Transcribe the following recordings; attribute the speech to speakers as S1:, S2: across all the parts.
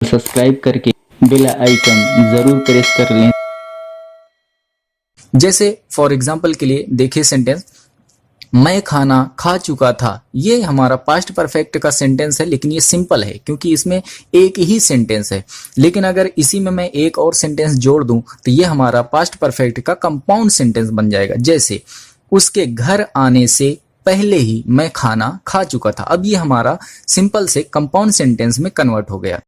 S1: Subscribe करके bell icon जरूर press कर लें।
S2: जैसे फॉर एग्जाम्पल के लिए देखिए सेंटेंस, मैं खाना खा चुका था। ये हमारा पास्ट परफेक्ट का सेंटेंस है, लेकिन ये सिंपल है क्योंकि इसमें एक ही सेंटेंस है। लेकिन अगर इसी में मैं एक और सेंटेंस जोड़ दूं तो ये हमारा पास्ट परफेक्ट का कंपाउंड सेंटेंस बन जाएगा। जैसे उसके घर आने से पहले ही मैं खाना खा चुका था। अब ये हमारा सिंपल से कंपाउंड सेंटेंस में कन्वर्ट हो गया।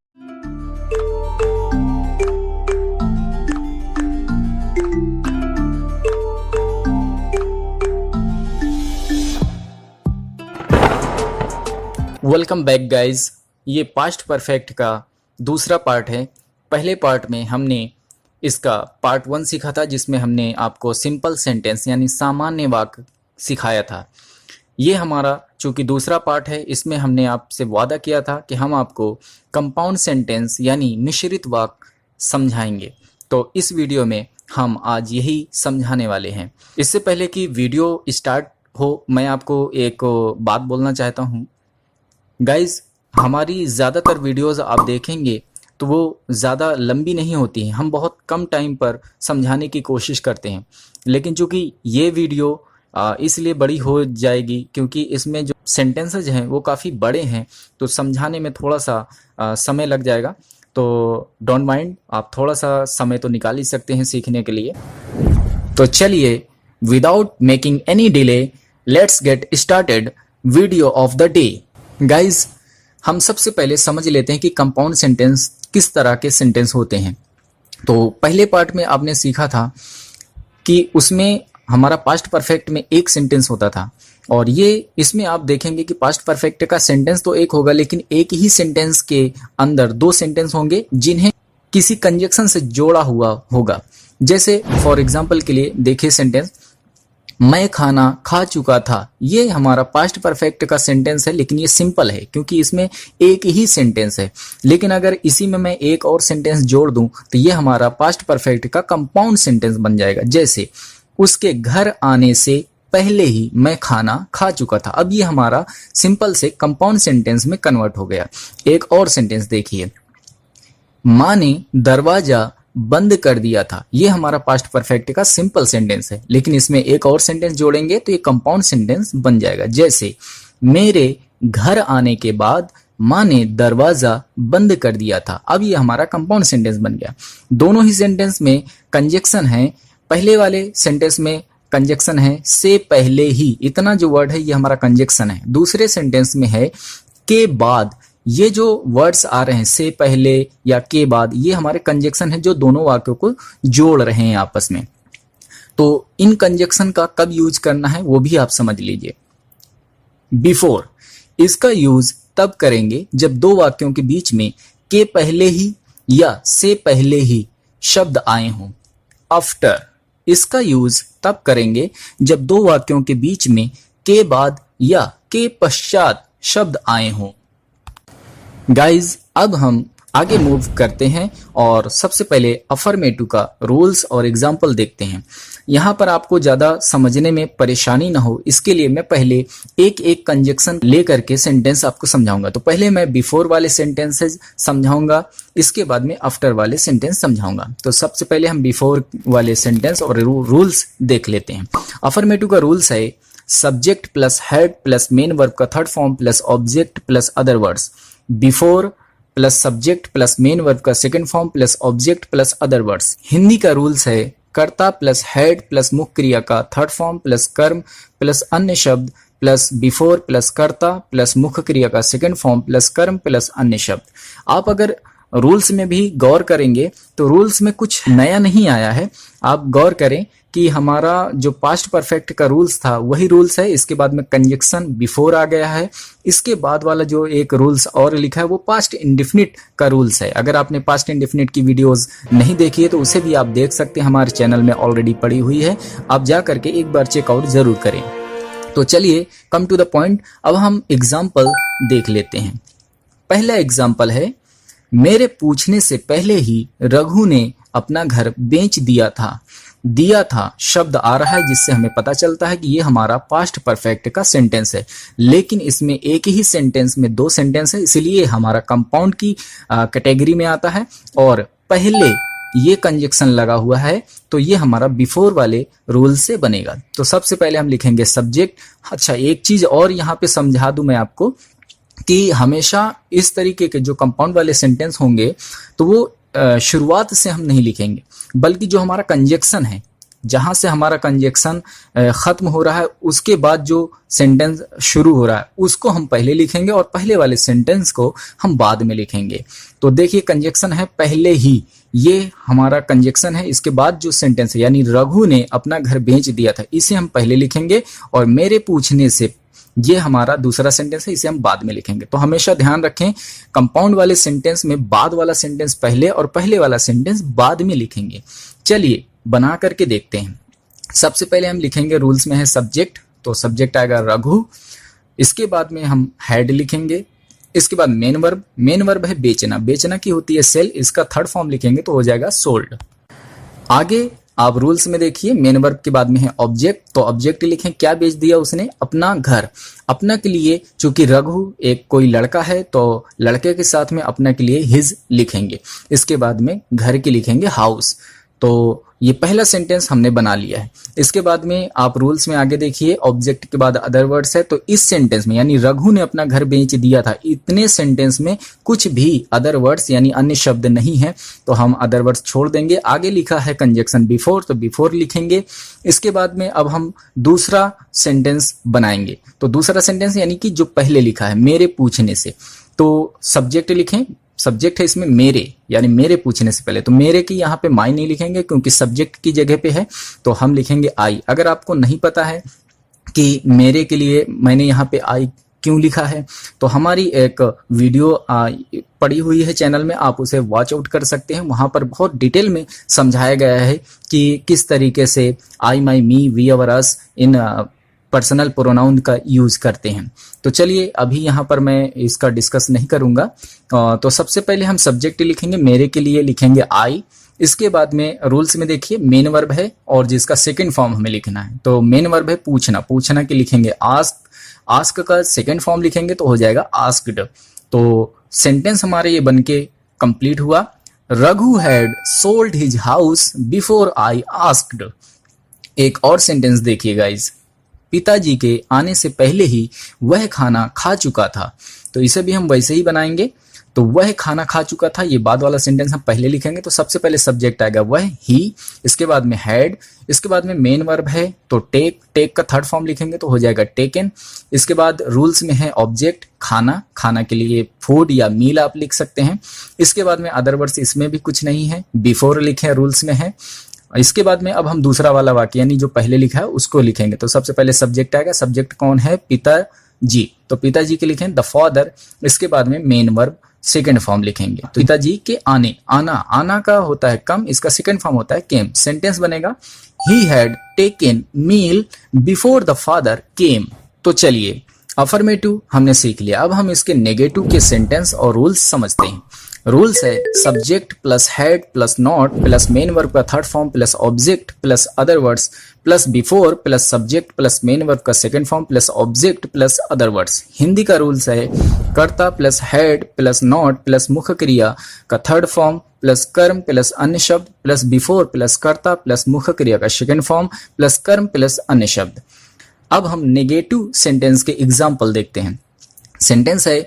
S2: Welcome back guys. ये पास्ट परफेक्ट का दूसरा पार्ट है। पहले पार्ट में हमने इसका पार्ट 1 सीखा था, जिसमें हमने आपको सिंपल सेंटेंस यानी सामान्य वाक्य सिखाया था। ये हमारा चूंकि दूसरा पार्ट है, इसमें हमने आपसे वादा किया था कि हम आपको कंपाउंड सेंटेंस यानी मिश्रित वाक्य समझाएंगे। तो इस वीडियो में हम आज यही समझाने वाले हैं। इससे पहले कि वीडियो स्टार्ट हो, मैं आपको एक बात बोलना चाहता हूँ। गाइज, हमारी ज़्यादातर वीडियोस आप देखेंगे तो वो ज़्यादा लंबी नहीं होती हैं। हम बहुत कम टाइम पर समझाने की कोशिश करते हैं, लेकिन चूंकि ये वीडियो इसलिए बड़ी हो जाएगी क्योंकि इसमें जो सेंटेंसेज हैं वो काफ़ी बड़े हैं, तो समझाने में थोड़ा सा समय लग जाएगा। तो डोंट माइंड, आप थोड़ा सा समय तो निकाल ही सकते हैं सीखने के लिए। तो चलिए, without making any delay, let's get started video of the day. Guys, हम सबसे पहले समझ लेते हैं कि कंपाउंड सेंटेंस किस तरह के सेंटेंस होते हैं। तो पहले पार्ट में आपने सीखा था कि उसमें हमारा पास्ट परफेक्ट में एक सेंटेंस होता था, और ये इसमें आप देखेंगे कि पास्ट परफेक्ट का सेंटेंस तो एक होगा, लेकिन एक ही सेंटेंस के अंदर दो सेंटेंस होंगे जिन्हें किसी कंजक्शन से जोड़ा हुआ होगा। जैसे फॉर एग्जाम्पल के लिए देखिए सेंटेंस, मैं खाना खा चुका था। ये हमारा पास्ट परफेक्ट का सेंटेंस है, लेकिन ये सिंपल है क्योंकि इसमें एक ही सेंटेंस है। लेकिन अगर इसी में मैं एक और सेंटेंस जोड़ दूं तो ये हमारा पास्ट परफेक्ट का कंपाउंड सेंटेंस बन जाएगा। जैसे उसके घर आने से पहले ही मैं खाना खा चुका था। अब ये हमारा सिंपल से कंपाउंड सेंटेंस में कन्वर्ट हो गया। एक और सेंटेंस देखिए, माँ ने दरवाजा बंद कर दिया था। ये हमारा पास्ट परफेक्ट का सिंपल सेंटेंस है, लेकिन इसमें एक और सेंटेंस जोड़ेंगे तो ये कंपाउंड सेंटेंस बन जाएगा। जैसे मेरे घर आने के बाद माँ ने दरवाजा बंद कर दिया था। अब ये हमारा कंपाउंड सेंटेंस बन गया। दोनों ही सेंटेंस में कंजक्शन है। पहले वाले सेंटेंस में कंजक्शन है से पहले ही, इतना जो वर्ड है ये हमारा कंजक्शन है। दूसरे सेंटेंस में है के बाद। ये जो वर्ड्स आ रहे हैं से पहले या के बाद, ये हमारे कंजक्शन है जो दोनों वाक्यों को जोड़ रहे हैं आपस में। तो इन कंजक्शन का कब यूज करना है वो भी आप समझ लीजिए। बिफोर, इसका यूज तब करेंगे जब दो वाक्यों के बीच में के पहले ही या से पहले ही शब्द आए हों। आफ्टर, इसका यूज तब करेंगे जब दो वाक्यों के बीच में के बाद या के पश्चात शब्द आए हों। गाइज, अब हम आगे मूव करते हैं और सबसे पहले अफर्मेटिव का रूल्स और एग्जाम्पल देखते हैं। यहाँ पर आपको ज़्यादा समझने में परेशानी ना हो, इसके लिए मैं पहले एक एक कंजक्शन लेकर के सेंटेंस आपको समझाऊंगा। तो पहले मैं बिफोर वाले सेंटेंसेस समझाऊंगा, इसके बाद में आफ्टर वाले सेंटेंस समझाऊंगा। तो सबसे पहले हम बिफोर वाले सेंटेंस और रूल्स देख लेते हैं। अफर्मेटिव का रूल्स है subject plus had plus main verb का third form plus object plus other words. Before plus subject plus main verb का second form plus object plus other words. Hindi का रूल्स है कर्ता प्लस हेड प्लस मुख्य क्रिया का third form plus कर्म plus अन्य शब्द प्लस बिफोर प्लस कर्ता प्लस मुख्य क्रिया का सेकंड फॉर्म प्लस कर्म प्लस अन्य शब्द। आप अगर रूल्स में भी गौर करेंगे तो रूल्स में कुछ नया नहीं आया है। आप गौर करें कि हमारा जो पास्ट परफेक्ट का रूल्स था वही रूल्स है। इसके बाद में कंजक्शन बिफोर आ गया है। इसके बाद वाला जो एक रूल्स और लिखा है वो पास्ट इंडेफिनिट का रूल्स है। अगर आपने पास्ट इंडेफिनिट की वीडियोस नहीं देखी है तो उसे भी आप देख सकते हैं, हमारे चैनल में ऑलरेडी पड़ी हुई है। आप जा करके एक बार चेकआउट जरूर करें। तो चलिए कम टू द पॉइंट, अब हम एग्जाम्पल देख लेते हैं। पहला एग्जाम्पल है, मेरे पूछने से पहले ही रघु ने अपना घर बेच दिया था। दिया था शब्द आ रहा है, जिससे हमें पता चलता है कि ये हमारा पास्ट परफेक्ट का सेंटेंस है। लेकिन इसमें एक ही सेंटेंस में दो सेंटेंस है, इसलिए हमारा कंपाउंड की कैटेगरी में आता है। और पहले ये कंजक्शन लगा हुआ है तो ये हमारा बिफोर वाले रूल से बनेगा। तो सबसे पहले हम लिखेंगे सब्जेक्ट। अच्छा, एक चीज और यहाँ पे समझा दूं मैं आपको कि हमेशा इस तरीके के जो कंपाउंड वाले सेंटेंस होंगे तो वो शुरुआत से हम नहीं लिखेंगे, बल्कि जो हमारा कंजक्शन है, जहां से हमारा कंजक्शन खत्म हो रहा है उसके बाद जो सेंटेंस शुरू हो रहा है उसको हम पहले लिखेंगे और पहले वाले सेंटेंस को हम बाद में लिखेंगे। तो देखिए कंजक्शन है पहले ही, ये हमारा कंजक्शन है। इसके बाद जो सेंटेंस है यानी रघु ने अपना घर बेच दिया था, इसे हम पहले लिखेंगे और मेरे पूछने से, ये हमारा दूसरा सेंटेंस है, इसे हम बाद में लिखेंगे। तो हमेशा ध्यान रखें कंपाउंड वाले सेंटेंस में बाद वाला सेंटेंस पहले और पहले वाला सेंटेंस बाद में लिखेंगे। चलिए बना करके देखते हैं। सबसे पहले हम लिखेंगे, रूल्स में है सब्जेक्ट, तो सब्जेक्ट आएगा रघु। इसके बाद में हम हैड लिखेंगे। इसके बाद मेन वर्ब, मेन वर्ब है बेचना, बेचना की होती है सेल, इसका थर्ड फॉर्म लिखेंगे तो हो जाएगा सोल्ड। आगे आप रूल्स में देखिए, मेन वर्ब के बाद में है ऑब्जेक्ट, तो ऑब्जेक्ट लिखें, क्या बेच दिया उसने, अपना घर। अपना के लिए चूंकि रघु एक कोई लड़का है तो लड़के के साथ में अपना के लिए हिज लिखेंगे। इसके बाद में घर के लिखेंगे हाउस। तो ये पहला सेंटेंस हमने बना लिया है। इसके बाद में आप रूल्स में आगे देखिए, ऑब्जेक्ट के बाद अदर वर्ड्स है, तो इस सेंटेंस में यानी रघु ने अपना घर बेच दिया था, इतने सेंटेंस में कुछ भी अदर वर्ड्स यानी अन्य शब्द नहीं है, तो हम अदर वर्ड्स छोड़ देंगे। आगे लिखा है कंजक्शन बिफोर, तो बिफोर लिखेंगे। इसके बाद में अब हम दूसरा सेंटेंस बनाएंगे, तो दूसरा सेंटेंस यानी कि जो पहले लिखा है मेरे पूछने से, तो सब्जेक्ट लिखें, सब्जेक्ट है इसमें मेरे, यानी मेरे पूछने से पहले, तो मेरे की यहाँ पे माई नहीं लिखेंगे क्योंकि सब्जेक्ट की जगह पे है, तो हम लिखेंगे आई। अगर आपको नहीं पता है कि मेरे के लिए मैंने यहाँ पे आई क्यों लिखा है, तो हमारी एक वीडियो पड़ी हुई है चैनल में, आप उसे वॉच आउट कर सकते हैं। वहां पर बहुत डिटेल में समझाया गया है कि किस तरीके से I, my, me, we, our, us इन पर्सनल प्रोनाउन का यूज करते हैं। तो चलिए अभी यहाँ पर मैं इसका डिस्कस नहीं करूंगा। तो सबसे पहले हम सब्जेक्ट लिखेंगे, मेरे के लिए लिखेंगे आई। इसके बाद में रूल्स में देखिए मेन वर्ब है और जिसका सेकंड फॉर्म हमें लिखना है, तो मेन वर्ब है पूछना, पूछना के लिखेंगे आस्क। आस्क का सेकंड फॉर्म लिखेंगे तो हो जाएगा आस्क्ड। तो सेंटेंस हमारे ये बनके कंप्लीट हुआ, Raghu had sold his house before I asked. एक और सेंटेंस देखिए गाइज, पिताजी के आने से पहले ही वह खाना खा चुका था, तो इसे भी हम वैसे ही बनाएंगे। तो वह खाना खा चुका था, ये बाद वाला सेंटेंस हम पहले लिखेंगे, तो सबसे पहले सब्जेक्ट आएगा वह, ही। इसके बाद में हैड, इसके बाद में मेन वर्ब है तो टेक, टेक का थर्ड फॉर्म लिखेंगे तो हो जाएगा टेकन। इसके बाद रूल्स में है ऑब्जेक्ट खाना, खाना के लिए फूड या मील आप लिख सकते हैं। इसके बाद में अदर वर्ड्स इसमें भी कुछ नहीं है, बिफोर लिखे रूल्स में है। इसके बाद में अब हम दूसरा वाला वाक्य यानी जो पहले लिखा है उसको लिखेंगे। तो सबसे पहले सब्जेक्ट आएगा, सब्जेक्ट कौन है, पिताजी, तो पिताजी के लिखें द फादर। इसके बाद में मेन वर्ब सेकंड फॉर्म लिखेंगे, तो पिताजी के आने, आना, आना का होता है कम, इसका सेकंड फॉर्म होता है केम। सेंटेंस बनेगा he had taken meal before the father came. तो चलिए अफर्मेटिव हमने सीख लिया, अब हम इसके नेगेटिव के सेंटेंस और रूल्स समझते हैं। रूल्स है subject plus had plus not plus main verb का third form plus object plus other words plus before plus subject plus main verb का second form plus object plus other words. Hindi का rules है कर्ता plus had plus not plus मुख्य क्रिया का third form plus कर्म plus अन्य शब्द प्लस बिफोर प्लस कर्ता प्लस मुख्य क्रिया का सेकंड फॉर्म प्लस कर्म प्लस अन्य शब्द। अब हम नेगेटिव सेंटेंस के एग्जाम्पल देखते हैं। सेंटेंस है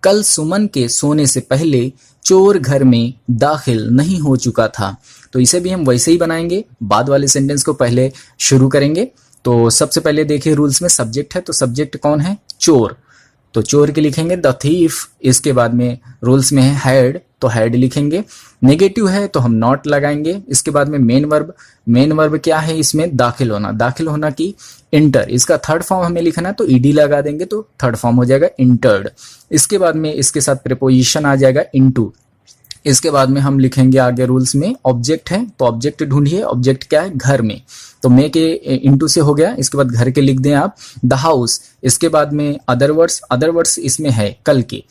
S2: कल सुमन के सोने से पहले चोर घर में दाखिल नहीं हो चुका था, तो इसे भी हम वैसे ही बनाएंगे, बाद वाले सेंटेंस को पहले शुरू करेंगे। तो सबसे पहले देखिए रूल्स में सब्जेक्ट है, तो सब्जेक्ट कौन है, चोर, तो चोर के लिखेंगे द थीफ। इसके बाद में रूल्स में है हैड, तो हैड लिखेंगे। नेगेटिव है तो हम नॉट लगाएंगे। इसके बाद में मेन वर्ब, मेन वर्ब क्या है इसमें, दाखिल होना, दाखिल होना की इंटर, इसका थर्ड फॉर्म हमें लिखना है तो ईडी लगा देंगे तो थर्ड फॉर्म हो जाएगा इंटर्ड। इसके बाद में इसके साथ प्रीपोजिशन आ जाएगा इनटू। इसके बाद में हम लिखेंगे आगे रूल्स में ऑब्जेक्ट है, तो ऑब्जेक्ट ढूंढिए, ऑब्जेक्ट क्या है, घर में, तो मे के इनटू से हो गया। इसके बाद घर के लिख दें आप द हाउस। इसके बाद में अदर वर्ड्स, अदर वर्ड्स इसमें है कल के,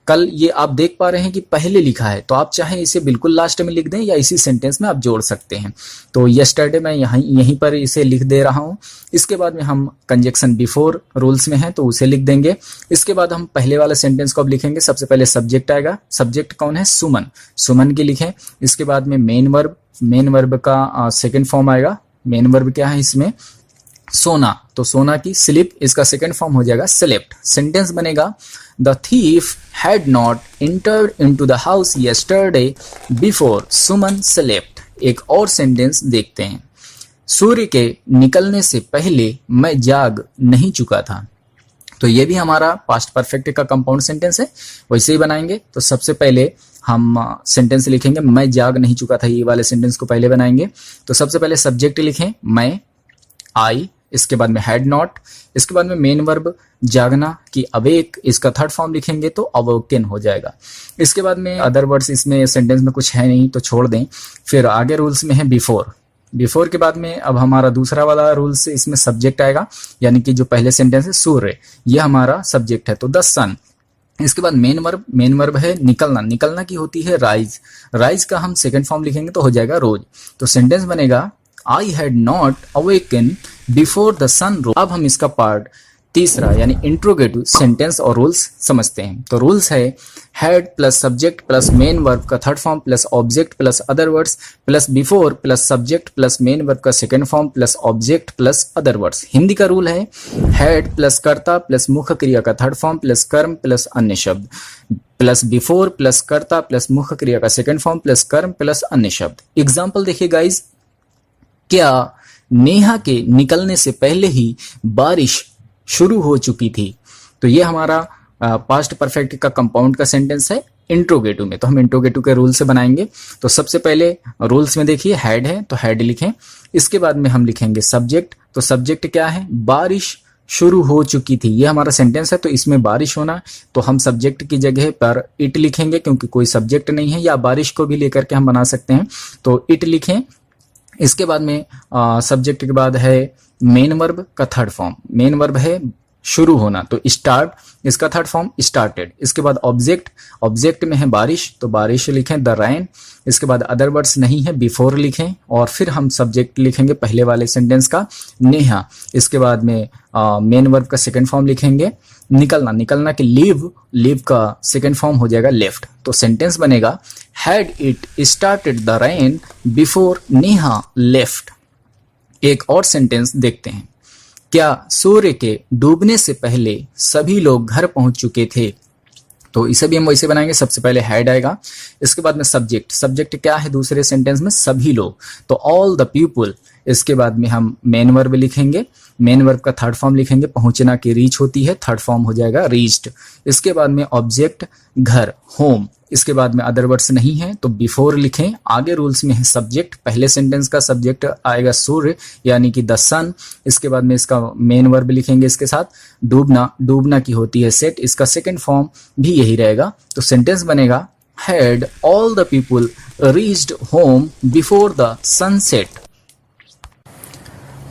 S2: कल ये आप देख पा रहे हैं कि पहले लिखा है, तो आप चाहे इसे बिल्कुल लास्ट में लिख दें या इसी सेंटेंस में आप जोड़ सकते हैं। तो यस्टरडे मैं यहीं पर इसे लिख दे रहा हूं। इसके बाद में हम कंजक्शन बिफोर रूल्स में है तो उसे लिख देंगे। इसके बाद हम पहले वाले सेंटेंस को अब लिखेंगे। सबसे पहले सब्जेक्ट आएगा। सब्जेक्ट कौन है? सुमन। सुमन की लिखें। इसके बाद में मेन वर्ब का सेकेंड फॉर्म आएगा। मेन वर्ब क्या है इसमें? सोना। तो सोना की स्लिप, इसका सेकंड फॉर्म हो जाएगा स्लेप्ट। सेंटेंस बनेगा the thief had not entered into the house yesterday before Suman slept. एक और सेंटेंस देखते हैं। सूर्य के निकलने से पहले मैं जाग नहीं चुका था। तो ये भी हमारा पास्ट परफेक्ट का कंपाउंड सेंटेंस है, वैसे ही बनाएंगे। तो सबसे पहले हम सेंटेंस लिखेंगे मैं जाग नहीं चुका था, ये वाले सेंटेंस को पहले बनाएंगे। तो सबसे पहले सब्जेक्ट लिखें मैं, आई। इसके बाद में हैड नॉट। इसके बाद में मेन वर्ब जागना की अवेक, इसका थर्ड फॉर्म लिखेंगे तो अवोकन हो जाएगा। इसके बाद में अदर वर्ड्स इसमें सेंटेंस में कुछ है नहीं तो छोड़ दें। फिर आगे रूल्स में है बिफोर। बिफोर के बाद में अब हमारा दूसरा वाला रूल्स इसमें सब्जेक्ट आएगा, यानी कि जो पहले सेंटेंस है सूर्य, ये हमारा सब्जेक्ट है तो द सन। इसके बाद मेन वर्ब है निकलना। निकलना की होती है राइज। राइज का हम सेकंड फॉर्म लिखेंगे तो हो जाएगा रोज। तो सेंटेंस बनेगा I had not awaken before the sun rose. अब हम इसका पार्ट तीसरा यानी इंट्रोगेटिव सेंटेंस और रूल्स समझते हैं। तो रूल्स है had plus subject plus main verb का third form plus object plus other words plus before plus subject plus main verb का second form plus object plus other words. Hindi का rule है had plus कर्ता plus मुख्य क्रिया का third form plus कर्म plus अन्य शब्द प्लस बिफोर प्लस कर्ता प्लस मुख्य क्रिया का सेकंड फॉर्म प्लस कर्म प्लस अन्य शब्द। एग्जाम्पल देखिए गाइज, क्या नेहा के निकलने से पहले ही बारिश शुरू हो चुकी थी? तो ये हमारा पास्ट परफेक्ट का कंपाउंड का सेंटेंस है इंट्रोगेटिव में। तो हम इंट्रोगेटिव के रूल से बनाएंगे। तो सबसे पहले रूल्स में देखिए हैड है तो हैड लिखें। इसके बाद में हम लिखेंगे सब्जेक्ट। तो सब्जेक्ट क्या है? बारिश शुरू हो चुकी थी। ये हमारा सेंटेंस है तो इसमें बारिश होना, तो हम सब्जेक्ट की जगह पर इट लिखेंगे क्योंकि कोई सब्जेक्ट नहीं है, या बारिश को भी लेकर के हम बना सकते हैं तो इट लिखें। इसके बाद में सब्जेक्ट के बाद है मेन वर्ब का थर्ड फॉर्म। मेन वर्ब है शुरू होना तो स्टार्ट, इसका थर्ड फॉर्म स्टार्टेड। इसके बाद ऑब्जेक्ट में है बारिश तो बारिश लिखें द रैन। इसके बाद अदर वर्ड्स नहीं है बिफोर लिखें और फिर हम सब्जेक्ट लिखेंगे पहले वाले सेंटेंस का नेहा। इसके बाद में मेन वर्ब का सेकंड फॉर्म लिखेंगे निकलना के लीव का सेकंड फॉर्म हो जाएगा लेफ्ट। तो सेंटेंस बनेगा had it started the rain before Neha left. एक और सेंटेंस देखते हैं। क्या सूर्य के डूबने से पहले सभी लोग घर पहुंच चुके थे? तो इसे भी हम वैसे बनाएंगे। सबसे पहले हैड आएगा। इसके बाद में सब्जेक्ट क्या है दूसरे सेंटेंस में? सभी लोग, तो ऑल द पीपुल। इसके बाद में हम मेन वर्ब लिखेंगे। मेन वर्ब का थर्ड फॉर्म लिखेंगे, पहुंचना की रीच होती है, थर्ड फॉर्म हो जाएगा रीच्ड। इसके बाद में ऑब्जेक्ट घर होम। इसके बाद में अदर वर्ड्स नहीं है तो बिफोर लिखें। आगे रूल्स में है सब्जेक्ट, पहले सेंटेंस का सब्जेक्ट आएगा सूर्य यानी कि द सन। इसके बाद में इसका मेन वर्ब लिखेंगे इसके साथ। डूबना की होती है सेट, इसका सेकंड फॉर्म भी यही रहेगा। तो सेंटेंस बनेगा had all the people reached home before the sunset.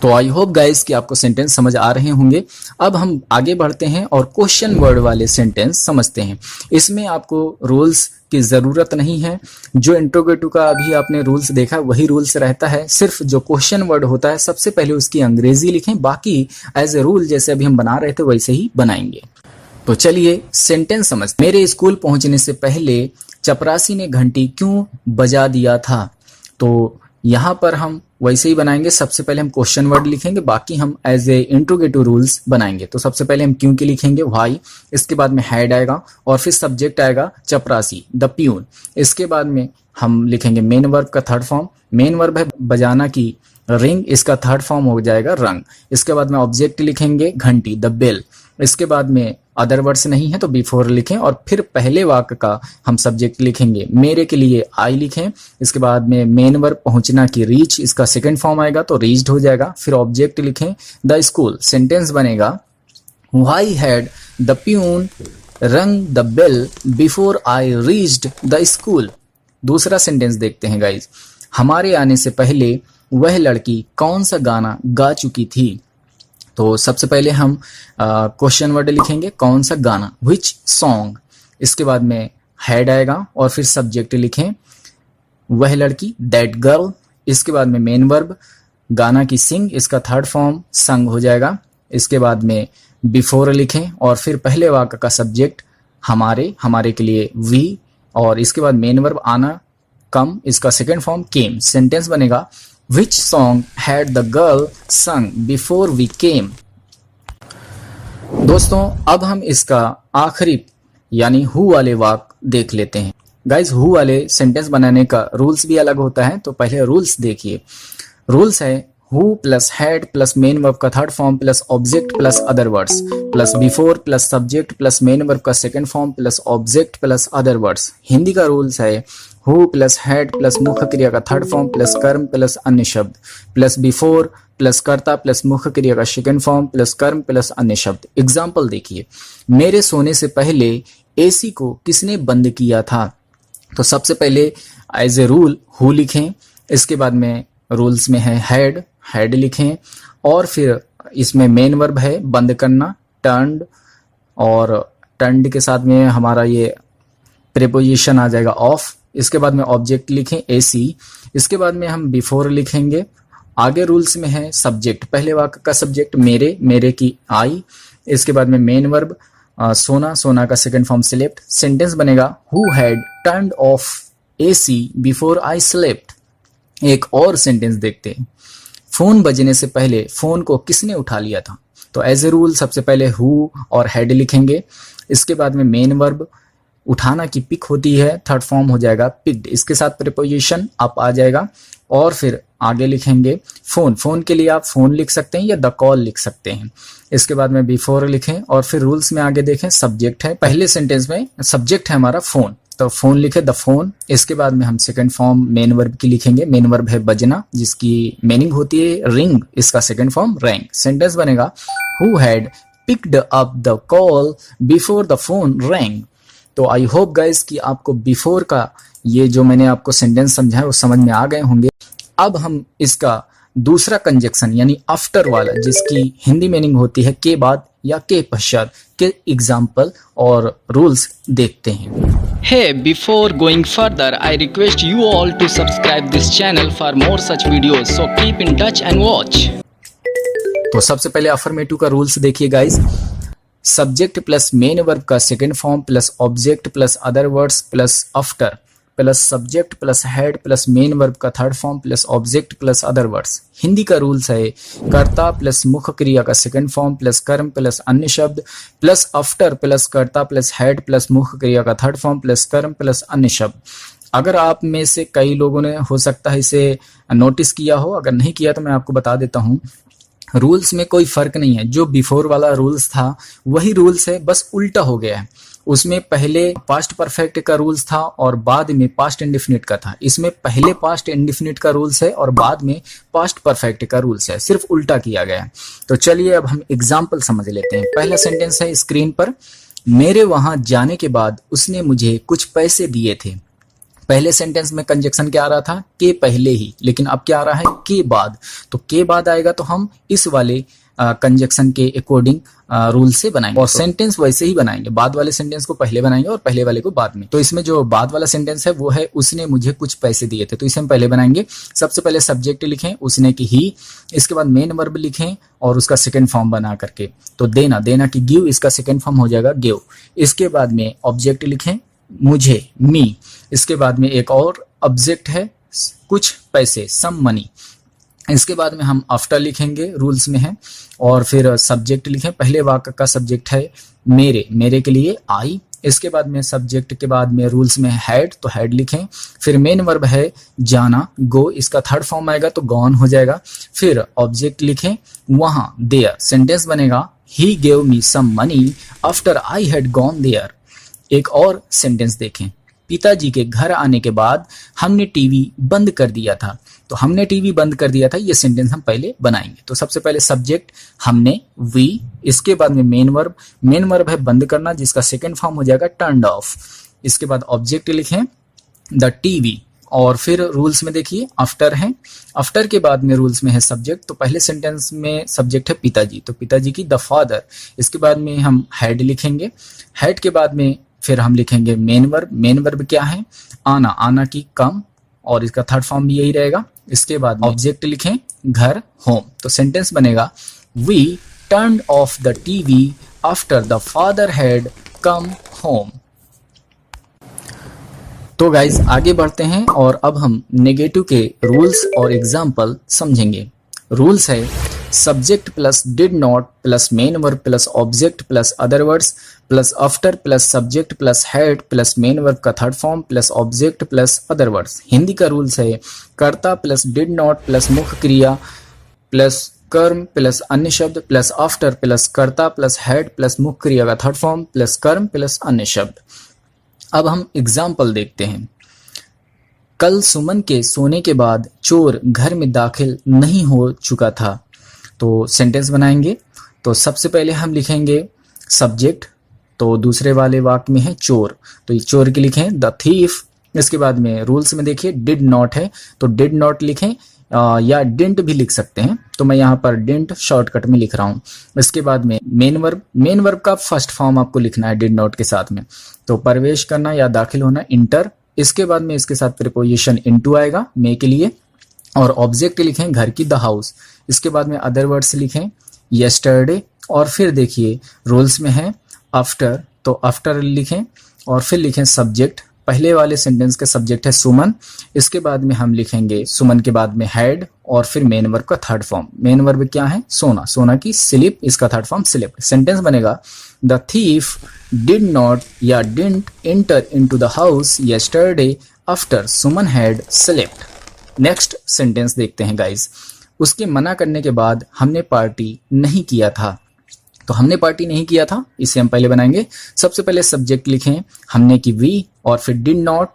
S2: तो आई होप गाइस कि आपको सेंटेंस समझ आ रहे होंगे। अब हम आगे बढ़ते हैं और क्वेश्चन वर्ड वाले सेंटेंस समझते हैं। इसमें आपको रूल्स की जरूरत नहीं है। जो इंट्रोगेटिव का अभी आपने रूल्स देखा वही रूल्स रहता है। सिर्फ जो क्वेश्चन वर्ड होता है सबसे पहले उसकी अंग्रेजी लिखें, बाकी एज ए रूल जैसे अभी हम बना रहे थे वैसे ही बनाएंगे। तो चलिए सेंटेंस समझ। मेरे स्कूल पहुंचने से पहले चपरासी ने घंटी क्यों बजा दिया था? तो यहाँ पर हम वैसे ही बनाएंगे। सबसे पहले हम क्वेश्चन वर्ड लिखेंगे, बाकी हम एज ए इंट्रोगेटिव रूल्स बनाएंगे। तो सबसे पहले हम क्यों की लिखेंगे व्हाई। इसके बाद में हैड आएगा और फिर सब्जेक्ट आएगा चपरासी द प्यून। इसके बाद में हम लिखेंगे मेन वर्ब का थर्ड फॉर्म। मेन वर्ब है बजाना की रिंग, इसका थर्ड फॉर्म हो जाएगा रंग। इसके बाद में ऑब्जेक्ट लिखेंगे घंटी द बेल। इसके बाद में अदर वर्ड्स नहीं है तो बिफोर लिखें और फिर पहले वाक्य का हम सब्जेक्ट लिखेंगे मेरे के लिए आई लिखें। इसके बाद में मेन वर्ब पहुंचना की रीच, इसका सेकंड फॉर्म आएगा तो रीच्ड हो जाएगा। फिर ऑब्जेक्ट लिखें द स्कूल। सेंटेंस बनेगा why had the peon rung the bell before I reached the school. दूसरा सेंटेंस देखते हैं गाइज। हमारे आने से पहले वह लड़की कौन सा गाना गा चुकी थी? तो सबसे पहले हम क्वेश्चन वर्ड लिखेंगे कौन सा गाना, विच सॉन्ग। इसके बाद में हैड आएगा और फिर सब्जेक्ट लिखें वह लड़की, दैट गर्ल। इसके बाद में मेन वर्ब गाना की सिंग, इसका थर्ड फॉर्म संग हो जाएगा। इसके बाद में बिफोर लिखें और फिर पहले वाक्य का सब्जेक्ट हमारे, हमारे के लिए वी, और इसके बाद मेन वर्ब आना, कम, इसका सेकेंड फॉर्म केम। सेंटेंस बनेगा which song had the girl संग बिफोर वी केम। दोस्तों अब हम इसका आखिरी यानी हु वाले वाक्य देख लेते हैं। गाइज हु वाले सेंटेंस बनाने का रूल्स भी अलग होता है, तो पहले रूल्स देखिए। रूल्स है who plus had plus main verb का third form plus object plus other words plus before plus subject plus main verb का second form plus object plus other words. Hindi का रूल्स है हु प्लस हैड प्लस मुख्य क्रिया का third form plus कर्म plus अन्य शब्द प्लस बिफोर प्लस कर्ता प्लस मुख्य क्रिया का सेकंड फॉर्म प्लस कर्म प्लस अन्य शब्द। एग्जाम्पल देखिए, मेरे सोने से पहले एसी को किसने बंद किया था? तो सबसे पहले एज ए रूल हु लिखें, इसके बाद में रूल्स में है हैड, हैड लिखें, और फिर इसमें मेन वर्ब है बंद करना, टर्न्ड, और टर्न्ड के साथ में हमारा ये प्रीपोजिशन आ जाएगा ऑफ। इसके बाद में ऑब्जेक्ट लिखें एसी, इसके बाद में हम बिफोर लिखेंगे। आगे रूल्स में है सब्जेक्ट, पहले वाक्य का सब्जेक्ट मेरे, मेरे की आई, इसके बाद में मेन वर्ब सोना, सोना का सेकंड फॉर्म स्लेप्ट। सेंटेंस बनेगा who had turned of AC before I slept. एक और सेंटेंस देखते हैं, फोन बजने से पहले फोन को किसने उठा लिया था? तो एज ए रूल सबसे पहले हु और हैड लिखेंगे, इसके बाद में मेन वर्ब उठाना की पिक होती है, थर्ड फॉर्म हो जाएगा पिक्ड, इसके साथ प्रीपोजिशन अप आ जाएगा, और फिर आगे लिखेंगे फोन, फोन के लिए आप फोन लिख सकते हैं या द कॉल लिख सकते हैं। इसके बाद में बिफोर लिखें और फिर रूल्स में आगे देखें सब्जेक्ट है, पहले सेंटेंस में सब्जेक्ट है हमारा फोन, तो फोन लिखे द फोन। इसके बाद में हम सेकंड फॉर्म मेन वर्ब की लिखेंगे, मेन वर्ब है बजना जिसकी मीनिंग होती है रिंग, इसका सेकंड फॉर्म रैंग। सेंटेंस बनेगा who had picked up the call before the phone wrong. तो आई होप गाइस कि आपको बिफोर का ये जो मैंने आपको सेंटेंस समझाया वो समझ में आ गए होंगे। अब हम इसका दूसरा कंजक्शन यानी आफ्टर वाला, जिसकी हिंदी मीनिंग होती है के बाद या के पश्चात, के एग्जाम्पल और रूल्स देखते हैं।
S3: Hey, before going further, I request you all to subscribe this channel for more such videos. So keep in touch and watch.
S2: तो सबसे पहले अफर्मेटिव का रूल्स देखिए guys, subject plus main verb का second form plus object plus other words plus after plus subject plus had plus main verb का third form plus object plus other words. Hindi का rules है कर्ता plus मुख्य क्रिया का second form plus कर्म plus अन्य शब्द प्लस आफ्टर प्लस कर्ता प्लस हेड प्लस मुख्य क्रिया का थर्ड फॉर्म प्लस कर्म प्लस अन्य शब्द। अगर आप में से कई लोगों ने हो सकता है इसे नोटिस किया हो, अगर नहीं किया तो मैं आपको बता देता हूँ, रूल्स में कोई फर्क नहीं है। जो बिफोर वाला रूल्स था वही रूल्स है, बस उल्टा हो गया है। उसमें पहले पास्ट परफेक्ट का रूल्स था और बाद में पास्ट इंडेफिनिट का था। इसमें पहले पास्ट इंडेफिनिट का रूल्स है और बाद में पास्ट परफेक्ट का रूल्स है, सिर्फ उल्टा किया गया है। तो चलिए अब हम एग्जाम्पल समझ लेते हैं। पहला सेंटेंस है स्क्रीन पर, मेरे वहां जाने के बाद उसने मुझे कुछ पैसे दिए थे। पहले सेंटेंस में कंजक्शन क्या आ रहा था? के पहले ही, लेकिन अब क्या आ रहा है? के बाद। तो के बाद आएगा तो हम इस वाले कंजक्शन के अकॉर्डिंग रूल से बनाएंगे और सेंटेंस वैसे ही बनाएंगे। बाद वाले सेंटेंस को पहले बनाएंगे और पहले वाले को बाद में। तो इसमें जो बाद वाला सेंटेंस है वो है उसने मुझे कुछ पैसे दिए थे, तो इसे हम पहले बनाएंगे। सबसे पहले सब्जेक्ट लिखें उसने की ही, इसके बाद मेन वर्ब लिखें और उसका सेकंड फॉर्म बना करके, तो देना, देना की गिव, इसका सेकंड फॉर्म हो जाएगा गिव। इसके बाद में ऑब्जेक्ट लिखें मुझे, मी, इसके बाद में एक और ऑब्जेक्ट है कुछ पैसे, सम मनी। इसके बाद में हम आफ्टर लिखेंगे, रूल्स में है, और फिर सब्जेक्ट लिखें। पहले वाक्य का सब्जेक्ट है मेरे, मेरे के लिए आई। इसके बाद में सब्जेक्ट के बाद में रूल्स में हैड, तो हैड लिखें। फिर मेन वर्ब है जाना, गो, इसका थर्ड फॉर्म आएगा तो गॉन हो जाएगा। फिर ऑब्जेक्ट लिखें वहां, देयर। सेंटेंस बनेगा he gave me some money after I had gone there. एक और सेंटेंस देखें, पिताजी के घर आने के बाद हमने टीवी बंद कर दिया था। तो हमने टीवी बंद कर दिया था, ये सेंटेंस हम पहले बनाएंगे। तो सबसे पहले सब्जेक्ट हमने, वी, इसके बाद में मेन वर्ब, मेन वर्ब है बंद करना जिसका सेकंड फॉर्म हो जाएगा टर्न्ड ऑफ। इसके बाद ऑब्जेक्ट लिखें द टीवी, और फिर रूल्स में देखिए आफ्टर है। आफ्टर के बाद में रूल्स में है सब्जेक्ट, तो पहले सेंटेंस में सब्जेक्ट है पिताजी, तो पिताजी की द फादर। इसके बाद में हम हैड लिखेंगे, हैड के बाद में फिर हम लिखेंगे मेन वर्ब। मेन वर्ब क्या है? आना, आना की कम, और इसका थर्ड फॉर्म भी यही रहेगा। इसके बाद ऑब्जेक्ट लिखें घर, होम। तो सेंटेंस बनेगा we turned off the TV after the father had come home. तो गाइज आगे बढ़ते हैं और अब हम नेगेटिव के रूल्स और एग्जाम्पल समझेंगे। रूल्स है subject plus did not plus main verb plus object plus other words plus after plus subject plus had plus main verb का third form plus object plus other words. Hindi का rules है कर्ता plus did not plus मुख्य क्रिया plus कर्म plus अन्य शब्द plus after plus कर्ता प्लस हैड प्लस मुख्य क्रिया का थर्ड फॉर्म प्लस कर्म प्लस अन्य शब्द। अब हम एग्जाम्पल देखते हैं। कल सुमन के सोने के बाद चोर घर में दाखिल नहीं हो चुका था। तो सेंटेंस बनाएंगे। तो सबसे पहले हम लिखेंगे सब्जेक्ट, तो दूसरे वाले वाक्य में है चोर, तो ये चोर के लिखें द थीफ। इसके बाद में रूल्स में देखिए डिड नॉट है, तो डिड नॉट लिखें या डिंट भी लिख सकते हैं, तो मैं यहाँ पर डिंट शॉर्टकट में लिख रहा हूँ। इसके बाद में मेन वर्ब, मेन वर्ब का फर्स्ट फॉर्म आपको लिखना है डिड नॉट के साथ में, तो प्रवेश करना या दाखिल होना इंटर। इसके बाद में इसके साथ प्रीपोजिशन इनटू आएगा मे के लिए, और ऑब्जेक्ट लिखें घर की द हाउस। इसके बाद में अदर वर्ड्स लिखें यस्टरडे, और फिर देखिए रूल्स में है आफ्टर, तो आफ्टर लिखें और फिर लिखें सब्जेक्ट। पहले वाले सेंटेंस का सब्जेक्ट है सुमन, इसके बाद में हम लिखेंगे सुमन के बाद में हैड, और फिर मेन वर्ब का थर्ड फॉर्म। मेन वर्ब क्या है? सोना, सोना की स्लिप, इसका थर्ड फॉर्म स्लिप। सेंटेंस बनेगा द थीफ डिड नॉट या didn't enter into the house yesterday after Suman had slept. Next sentence देखते हैं गाइज। उसके मना करने के बाद हमने पार्टी नहीं किया था। तो हमने पार्टी नहीं किया था, इसे हम पहले बनाएंगे। सबसे पहले सब्जेक्ट लिखें हमने की वी, और फिर डिड नॉट।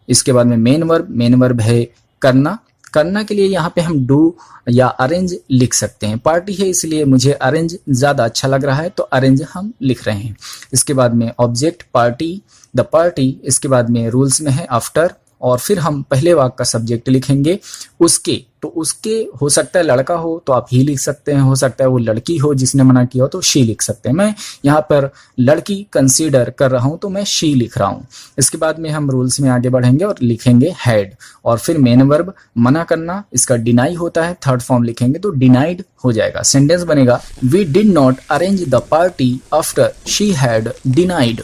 S2: इसके बाद में मेन वर्ब, मेन वर्ब है करना, करना के लिए यहाँ पे हम डू या अरेंज लिख सकते हैं। पार्टी है इसलिए मुझे अरेंज ज्यादा अच्छा लग रहा है, तो अरेंज हम लिख रहे हैं। इसके बाद में ऑब्जेक्ट पार्टी, द पार्टी। इसके बाद में रूल्स में है आफ्टर, और फिर हम पहले वाक्य का सब्जेक्ट लिखेंगे उसके, तो उसके हो सकता है लड़का हो तो आप ही लिख सकते हैं, हो सकता है वो लड़की हो जिसने मना किया हो तो शी लिख सकते हैं। मैं यहाँ पर लड़की कंसीडर कर रहा हूं तो मैं शी लिख रहा हूं। इसके बाद में हम रूल्स में आगे बढ़ेंगे और लिखेंगे हैड, और फिर मेन वर्ब मना करना, इसका डिनाई होता है, थर्ड फॉर्म लिखेंगे तो डिनाइड हो जाएगा। सेंटेंस बनेगा we did not arrange the party after she had denied.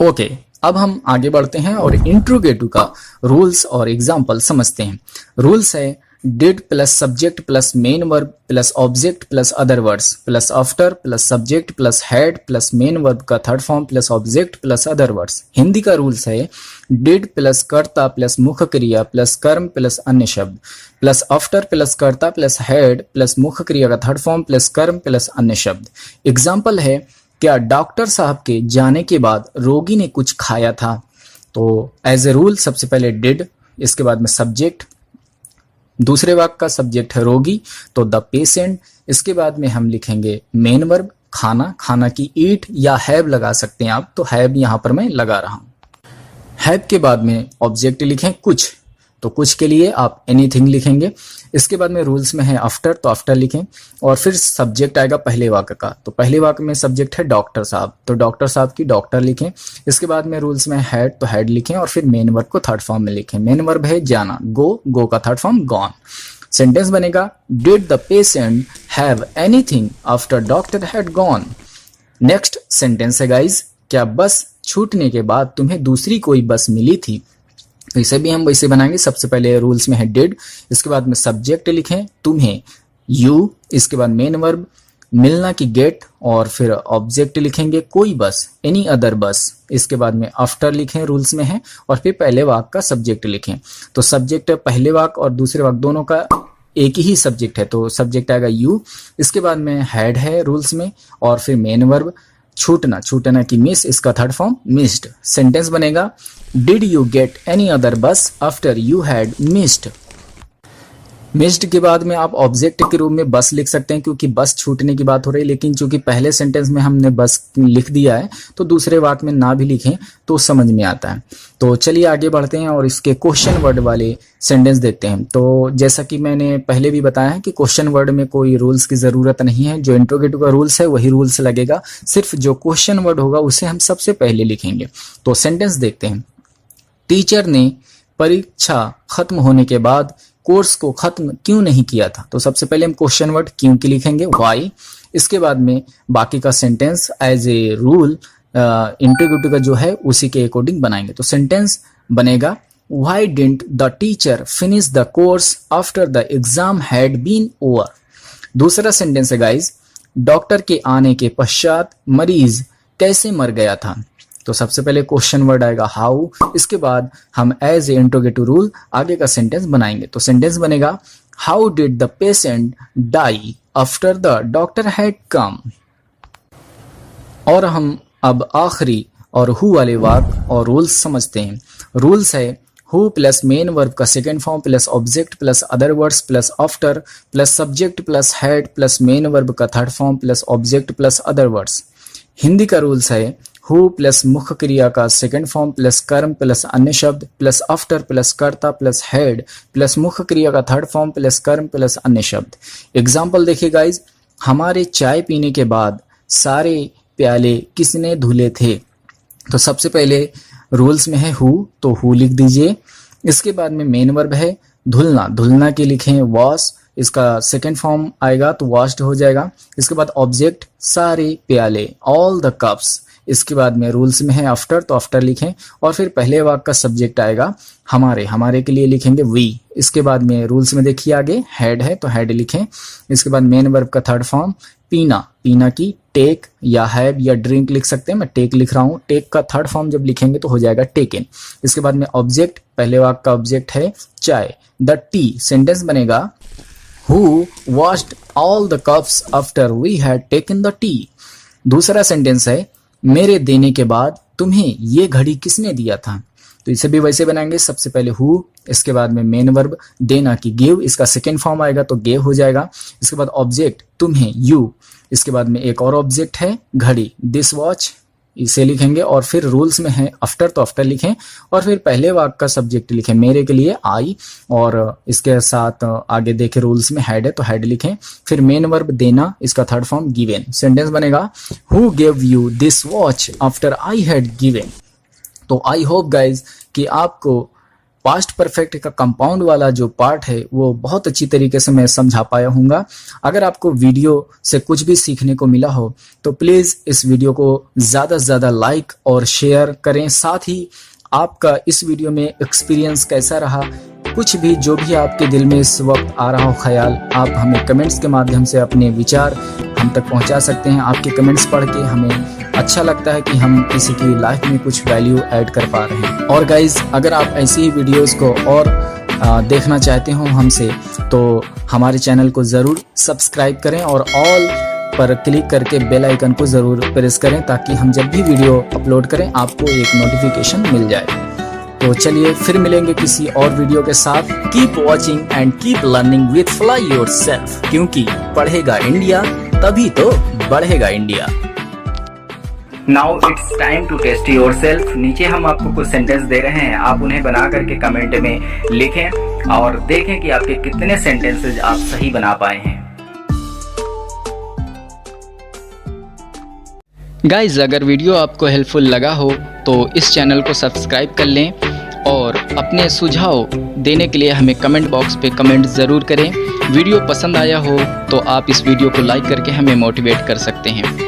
S2: Okay, अब हम आगे बढ़ते हैं और इंट्रोगेटिव का रूल्स और एग्जाम्पल समझते हैं। रूल्स है did plus subject plus main verb plus object plus other words plus after plus subject plus had plus main verb का third form plus object plus other words. Hindi का rules है did plus कर्ता plus मुख्य क्रिया plus कर्म plus अन्य शब्द plus after plus कर्ता प्लस हैड प्लस मुख्य क्रिया का थर्ड फॉर्म प्लस कर्म प्लस अन्य शब्द। एग्जाम्पल है क्या डॉक्टर साहब के जाने के बाद रोगी ने कुछ खाया था। तो एज ए रूल सबसे पहले डिड, इसके बाद में सब्जेक्ट, दूसरे वाक्य का सब्जेक्ट है रोगी तो द पेशेंट। इसके बाद में हम लिखेंगे मेन वर्ब खाना, खाना की ईट या हैव लगा सकते हैं आप, तो हैव यहां पर मैं लगा रहा हूं। हैव के बाद में ऑब्जेक्ट लिखें कुछ, तो कुछ के लिए आप एनीथिंग लिखेंगे। इसके बाद में रूल्स में है आफ्टर, तो आफ्टर लिखें, और फिर सब्जेक्ट आएगा पहले वाक्य का, तो पहले वाक्य में सब्जेक्ट है डॉक्टर साहब, तो डॉक्टर साहब की डॉक्टर लिखें। इसके बाद में रूल्स में हैड, तो हैड लिखें, और फिर मेन वर्ब को थर्ड फॉर्म में लिखें। मेन वर्ब है जाना, गो, गो का थर्ड फॉर्म गॉन। सेंटेंस बनेगा did the patient have anything after doctor had gone. Next sentence है गाइज, क्या बस छूटने के बाद तुम्हें दूसरी कोई बस मिली थी। तो इसे भी हम वैसे बनाएंगे। सबसे पहले रूल्स में है डिड, इसके बाद में सब्जेक्ट लिखें तुम्हें यू, इसके बाद मेन वर्ब मिलना की गेट, और फिर ऑब्जेक्ट लिखेंगे कोई बस, एनी अदर बस। इसके बाद में आफ्टर लिखें रूल्स में है, और फिर पहले वाक्य का सब्जेक्ट लिखें। तो सब्जेक्ट पहले वाक्य और दूसरे वाक्य दोनों का एक ही सब्जेक्ट है, तो सब्जेक्ट आएगा यू। इसके बाद में हैड है रूल्स में, और फिर मेन वर्ब छूटना, छूटना की मिस, इसका थर्ड फॉर्म मिस्ड। सेंटेंस बनेगा did you get any other bus after you had missed. Missed के बाद में आप ऑब्जेक्ट के रूप में बस लिख सकते हैं, क्योंकि बस छूटने की बात हो रही है, लेकिन चूंकि पहले सेंटेंस में हमने बस लिख दिया है तो दूसरे वाक्य में ना भी लिखें तो समझ में आता है। तो चलिए आगे बढ़ते हैं और इसके क्वेश्चन वर्ड वाले सेंटेंस देखते हैं। तो जैसा कि मैंने पहले भी बताया है कि क्वेश्चन वर्ड में कोई रूल्स की ज़रूरत नहीं है, जो इंट्रोगेटिव का रूल्स है वही रूल्स लगेगा, सिर्फ जो क्वेश्चन वर्ड होगा उसे हम सबसे पहले लिखेंगे। तो सेंटेंस देखते हैं। टीचर ने परीक्षा खत्म होने के बाद कोर्स को खत्म क्यों नहीं किया था? तो सबसे पहले हम क्वेश्चन वर्ड क्यों की लिखेंगे, व्हाई। इसके बाद में बाकी का sentence as a rule interrogative का जो है उसी के अकॉर्डिंग बनाएंगे। तो सेंटेंस बनेगा why didn't the teacher finish the course after the exam had been over. दूसरा सेंटेंस है गाइज, डॉक्टर के आने के पश्चात मरीज कैसे मर गया था? तो सबसे पहले क्वेश्चन वर्ड आएगा हाउ, इसके बाद हम एज ए इंट्रोगेटिव रूल आगे का सेंटेंस बनाएंगे। तो सेंटेंस बनेगा how did the patient die after the doctor had come. और हम अब आखिरी और हु वाले वाक्य और रूल्स समझते हैं। रूल्स है हु प्लस मेन वर्ब का second form plus object plus other words plus after plus subject plus had plus main verb का third form plus object plus other words. Hindi का रूल्स है हु प्लस मुख्य क्रिया का second form plus कर्म plus अन्य शब्द प्लस आफ्टर प्लस कर्ता प्लस हेड प्लस मुख्य क्रिया का थर्ड फॉर्म प्लस कर्म प्लस अन्य शब्द। एग्जाम्पल देखिए गाइज, हमारे चाय पीने के बाद सारे प्याले किसने धुले थे? तो सबसे पहले रूल्स में है हु, तो हु लिख दीजिए। इसके बाद में मेन वर्ब है धुलना, धुलना के लिखें वॉश, इसका सेकेंड फॉर्म आएगा तो वॉश्ड हो जाएगा। इसके बाद ऑब्जेक्ट सारे प्याले ऑल द कप्स। इसके बाद में रूल्स में है आफ्टर, तो आफ्टर लिखें और फिर पहले वाक्य का सब्जेक्ट आएगा हमारे, हमारे के लिए लिखेंगे वी। इसके बाद में रूल्स में देखिए आगे हैड है तो हैड लिखें। इसके बाद मेन वर्ब का थर्ड फॉर्म पीना, पीना की टेक या हैव या ड्रिंक लिख सकते हैं, मैं टेक लिख रहा हूँ। टेक का थर्ड फॉर्म जब लिखेंगे तो हो जाएगा टेकन। इसके बाद में ऑब्जेक्ट, पहले वाक्य का ऑब्जेक्ट है चाय। द टी, सेंटेंस बनेगा who washed all the cups after we had taken the tea. दूसरा सेंटेंस है मेरे देने के बाद तुम्हें ये घड़ी किसने दिया था? तो इसे भी वैसे बनाएंगे, सबसे पहले हु, इसके बाद में मेन वर्ब देना की गिव, इसका सेकेंड फॉर्म आएगा तो गिव हो जाएगा। इसके बाद ऑब्जेक्ट तुम्हें यू, इसके बाद में एक और ऑब्जेक्ट है घड़ी दिस वॉच, इसे लिखेंगे और फिर रूल्स में है आफ्टर, तो आफ्टर लिखें और फिर पहले वाक्य का सब्जेक्ट लिखें मेरे के लिए आई और इसके साथ आगे देखे रूल्स में हैड है तो हैड लिखें। फिर मेन वर्ब देना, इसका थर्ड फॉर्म गिवन। सेंटेंस बनेगा who give you this watch after I had given. तो आई होप गाइज कि आपको पास्ट परफेक्ट का कंपाउंड वाला जो पार्ट है वो बहुत अच्छी तरीके से मैं समझा पाया हूँगा। अगर आपको वीडियो से कुछ भी सीखने को मिला हो तो प्लीज़ इस वीडियो को ज़्यादा से ज़्यादा लाइक और शेयर करें। साथ ही आपका इस वीडियो में एक्सपीरियंस कैसा रहा, कुछ भी जो भी आपके दिल में इस वक्त आ रहा हो ख्याल, आप हमें कमेंट्स के माध्यम से अपने विचार हम तक पहुंचा सकते हैं। आपके कमेंट्स पढ़ के हमें अच्छा लगता है कि हम किसी की लाइफ में कुछ वैल्यू ऐड कर पा रहे हैं। और गाइज अगर आप ऐसी ही वीडियोस को और देखना चाहते हो हमसे तो हमारे चैनल को ज़रूर सब्सक्राइब करें और ऑल पर क्लिक करके बेल आइकन को ज़रूर प्रेस करें ताकि हम जब भी वीडियो अपलोड करें आपको एक नोटिफिकेशन मिल जाए। तो चलिए फिर मिलेंगे किसी और वीडियो के साथ। Keep watching and keep learning with Fly Yourself, क्योंकि पढ़ेगा इंडिया तभी तो बढ़ेगा India. Now it's time to test yourself. नीचे हम आपको कुछ सेंटेंस दे रहे हैं, आप उन्हें बना करके कमेंट में लिखें और देखें कि आपके कितने सेंटेंसेस आप सही बना पाए हैं।
S3: गाइज अगर वीडियो आपको हेल्पफुल लगा हो तो इस चैनल को सब्सक्राइब कर लें और अपने सुझाव देने के लिए हमें कमेंट बॉक्स पे कमेंट ज़रूर करें। वीडियो पसंद आया हो तो आप इस वीडियो को लाइक करके हमें मोटिवेट कर सकते हैं।